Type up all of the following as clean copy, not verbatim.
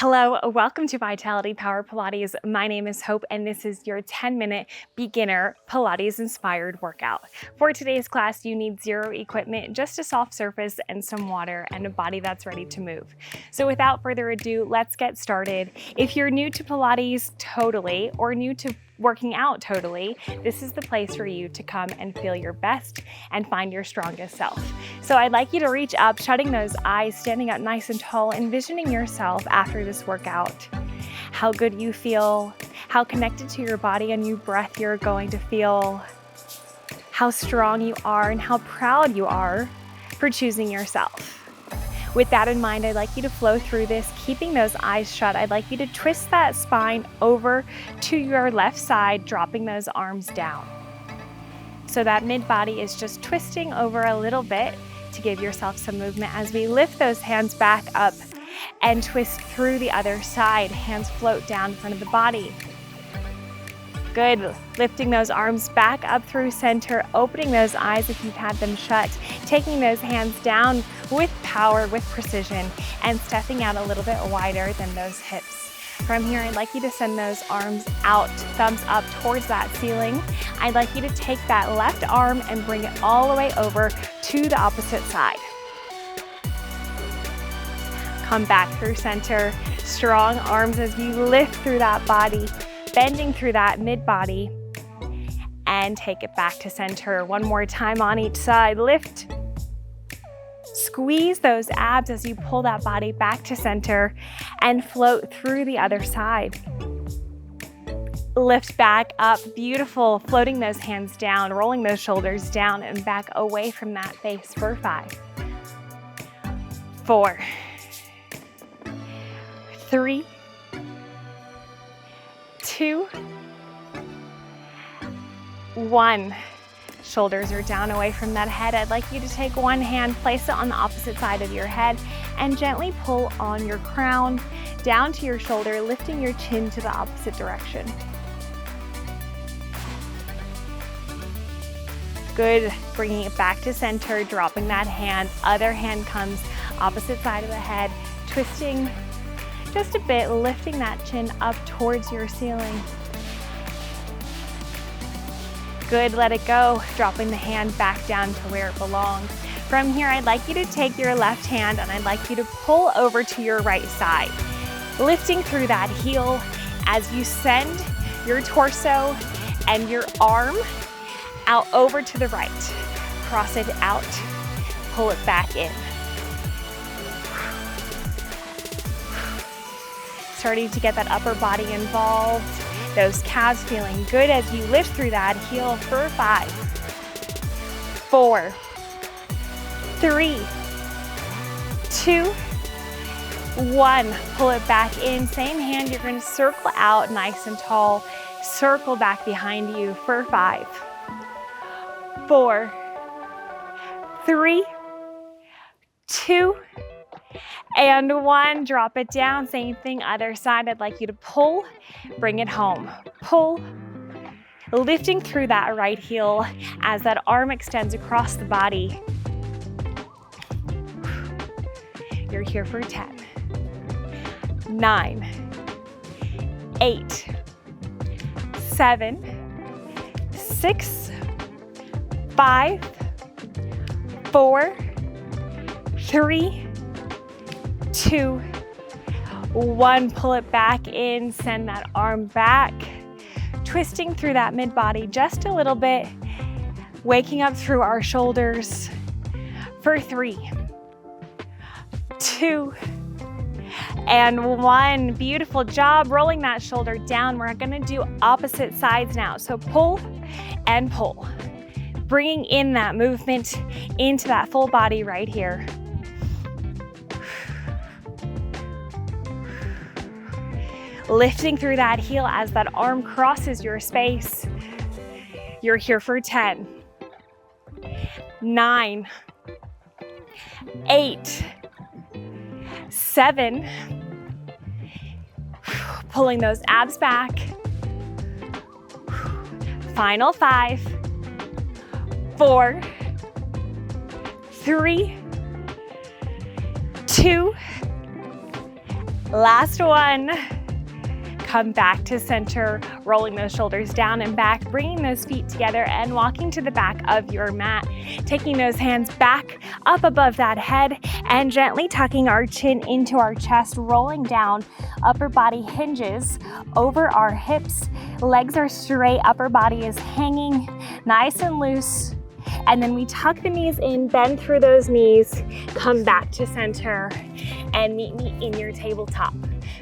Hello, welcome to Vitality Power Pilates. My name is Hope, and this is your 10-minute beginner Pilates inspired workout. For today's class, you need zero equipment, just a soft surface and some water and a body that's ready to move. So without further ado, let's get started. If you're new to Pilates totally, or new to working out totally, this is the place for you to come and feel your best and find your strongest self. So I'd like you to reach up, shutting those eyes, standing up nice and tall, envisioning yourself after this workout. How good you feel, how connected to your body and your breath you're going to feel, how strong you are and how proud you are for choosing yourself. With that in mind, I'd like you to flow through this, keeping those eyes shut. I'd like you to twist that spine over to your left side, dropping those arms down. So that mid-body is just twisting over a little bit to give yourself some movement as we lift those hands back up and twist through the other side. Hands float down in front of the body. Good. Lifting those arms back up through center, opening those eyes if you've had them shut, taking those hands down with power, with precision, and stepping out a little bit wider than those hips. From here, I'd like you to send those arms out, thumbs up towards that ceiling. I'd like you to take that left arm and bring it all the way over to the opposite side. Come back through center, strong arms as you lift through that body, bending through that mid-body, and take it back to center. One more time on each side. Lift. Squeeze those abs as you pull that body back to center and float through the other side. Lift back up. Beautiful. Floating those hands down, rolling those shoulders down and back away from that face for 5, 4, 3, 2, 1. Shoulders are down away from that head. I'd like you to take one hand, place it on the opposite side of your head, and gently pull on your crown down to your shoulder, lifting your chin to the opposite direction. Good. Bringing it back to center, dropping that hand. Other hand comes opposite side of the head, twisting just a bit, lifting that chin up towards your ceiling. Good, let it go. Dropping the hand back down to where it belongs. From here, I'd like you to take your left hand and I'd like you to pull over to your right side. Lifting through that heel as you send your torso and your arm out over to the right. Cross it out, pull it back in. Starting to get that upper body involved. Those calves feeling good as you lift through that heel for 5, 4, 3, 2, 1. Pull it back in. Same hand, you're going to circle out nice and tall. Circle back behind you for 5, 4, 3, 2, and 1. Drop it down. Same thing, other side. I'd like you to pull, bring it home. Pull, lifting through that right heel as that arm extends across the body. You're here for 10, 9, 8, 7, 6, 5, 4, 3, 2, 1. Pull it back in, send that arm back, twisting through that mid-body just a little bit, waking up through our shoulders for 3, 2, and 1. Beautiful job rolling that shoulder down. We're going to do opposite sides now. So pull and pull, bringing in that movement into that full body right here. Lifting through that heel as that arm crosses your space. You're here for 10, 9, 8, 7, pulling those abs back. Final 5, 4, 3, 2, Last one. Come back to center, rolling those shoulders down and back, bringing those feet together and walking to the back of your mat, taking those hands back up above that head and gently tucking our chin into our chest, rolling down. Upper body hinges over our hips, legs are straight, upper body is hanging nice and loose. And then we tuck the knees in, bend through those knees, come back to center and meet me in your tabletop.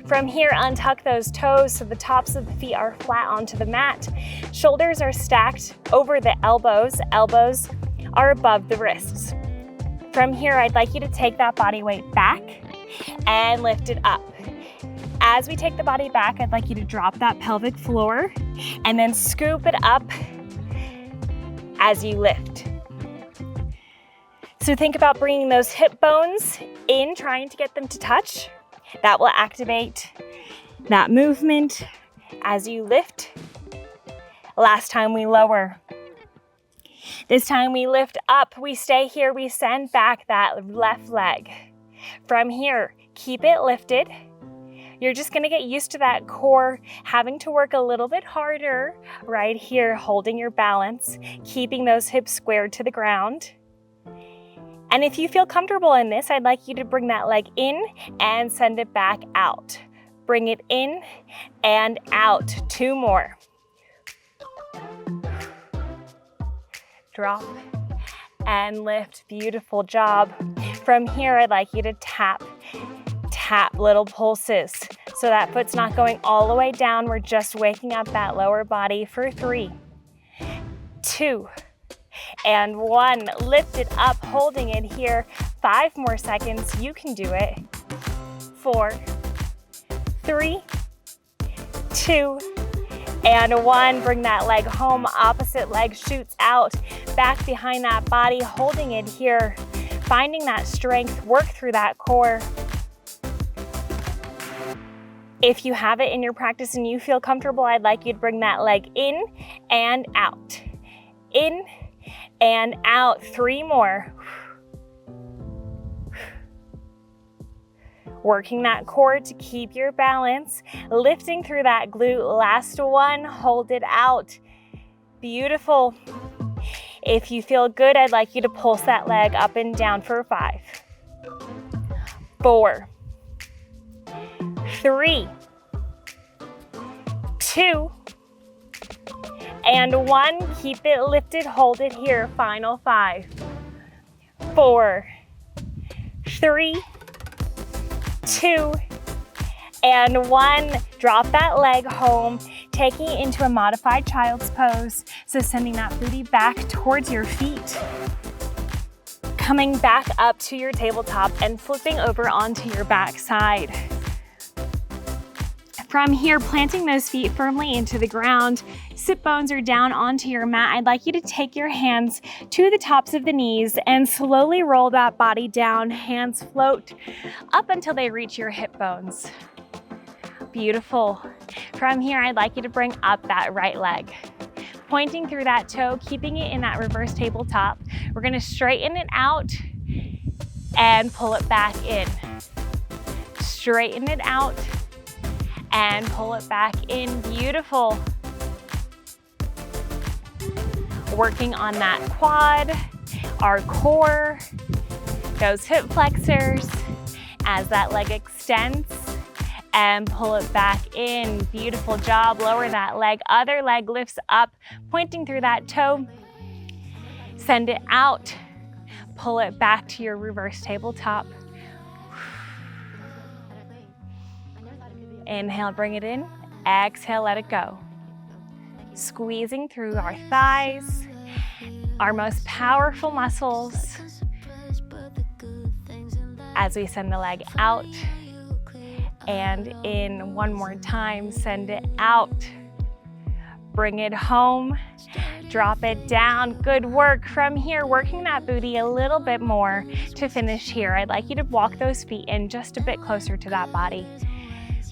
From here, untuck those toes so the tops of the feet are flat onto the mat. Shoulders are stacked over the elbows. Elbows are above the wrists. From here, I'd like you to take that body weight back and lift it up. As we take the body back, I'd like you to drop that pelvic floor and then scoop it up as you lift. So think about bringing those hip bones in, trying to get them to touch. That will activate that movement as you lift. Last time we lower. This time we lift up, we stay here, we send back that left leg. From here, keep it lifted. You're just gonna get used to that core having to work a little bit harder right here, holding your balance, keeping those hips squared to the ground. And if you feel comfortable in this, I'd like you to bring that leg in and send it back out. Bring it in and out. 2 more. Drop and lift. Beautiful job. From here, I'd like you to tap little pulses. So that foot's not going all the way down. We're just waking up that lower body for 3, 2, and 1. Lift it up, holding it here. 5 more seconds. You can do it. 4, 3, 2, and 1. Bring that leg home. Opposite leg shoots out. Back behind that body, holding it here. Finding that strength. Work through that core. If you have it in your practice and you feel comfortable, I'd like you to bring that leg in and out. In and out. 3 more. Working that core to keep your balance. Lifting through that glute. Last one. Hold it out. Beautiful. If you feel good, I'd like you to pulse that leg up and down for 5, 4, 3, 2, and 1. Keep it lifted, hold it here. Final 5, 4, 3, 2, and 1. Drop that leg home, taking it into a modified child's pose. So sending that booty back towards your feet. Coming back up to your tabletop and flipping over onto your back side. From here, planting those feet firmly into the ground, sit bones are down onto your mat. I'd like you to take your hands to the tops of the knees and slowly roll that body down. Hands float up until they reach your hip bones. Beautiful. From here, I'd like you to bring up that right leg. Pointing through that toe, keeping it in that reverse tabletop. We're gonna straighten it out and pull it back in. Straighten it out and pull it back in. Beautiful. Working on that quad, our core, those hip flexors as that leg extends, and pull it back in. Beautiful job. Lower that leg. Other leg lifts up, pointing through that toe. Send it out. Pull it back to your reverse tabletop. Inhale, bring it in. Exhale, let it go. Squeezing through our thighs, our most powerful muscles, as we send the leg out and in. One more time, send it out. Bring it home, drop it down. Good work. From here, working that booty a little bit more to finish here. I'd like you to walk those feet in just a bit closer to that body.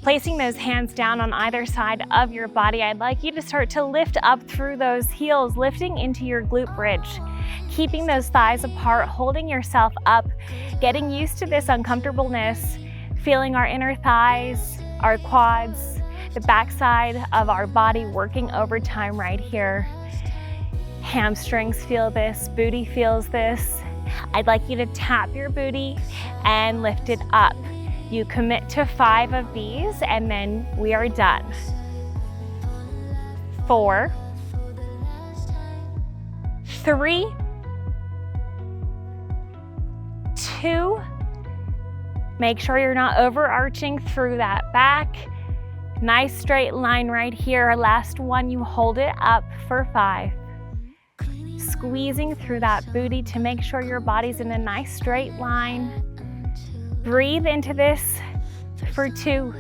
Placing those hands down on either side of your body, I'd like you to start to lift up through those heels, lifting into your glute bridge. Keeping those thighs apart, holding yourself up, getting used to this uncomfortableness. feeling our inner thighs, our quads, the backside of our body working overtime right here. Hamstrings feel this, booty feels this. I'd like you to tap your booty and lift it up. You commit to 5 of these and then we are done. 4, 3, 2, make sure you're not overarching through that back. Nice straight line right here. Last one, you hold it up for 5. Squeezing through that booty to make sure your body's in a nice straight line. Breathe into this for 2.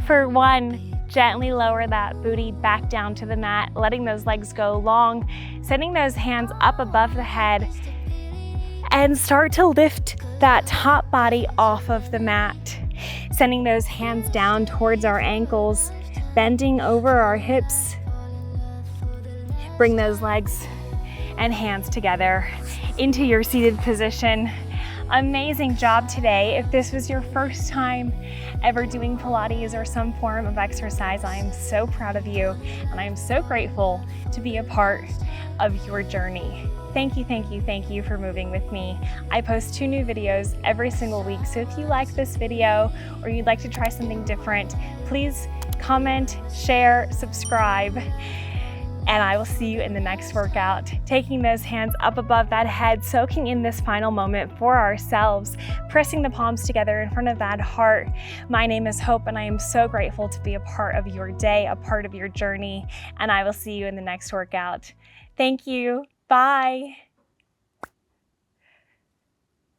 For 1, gently lower that booty back down to the mat, letting those legs go long, sending those hands up above the head, and start to lift that top body off of the mat. Sending those hands down towards our ankles, bending over our hips. Bring those legs and hands together into your seated position. Amazing job today. If this was your first time ever doing Pilates or some form of exercise, I am so proud of you and I am so grateful to be a part of your journey. Thank you, thank you, thank you for moving with me. I post 2 new videos every single week, so if you like this video or you'd like to try something different, please comment, share, subscribe. And I will see you in the next workout. Taking those hands up above that head, soaking in this final moment for ourselves, pressing the palms together in front of that heart. My name is Hope, and I am so grateful to be a part of your day, a part of your journey, and I will see you in the next workout. Thank you. Bye.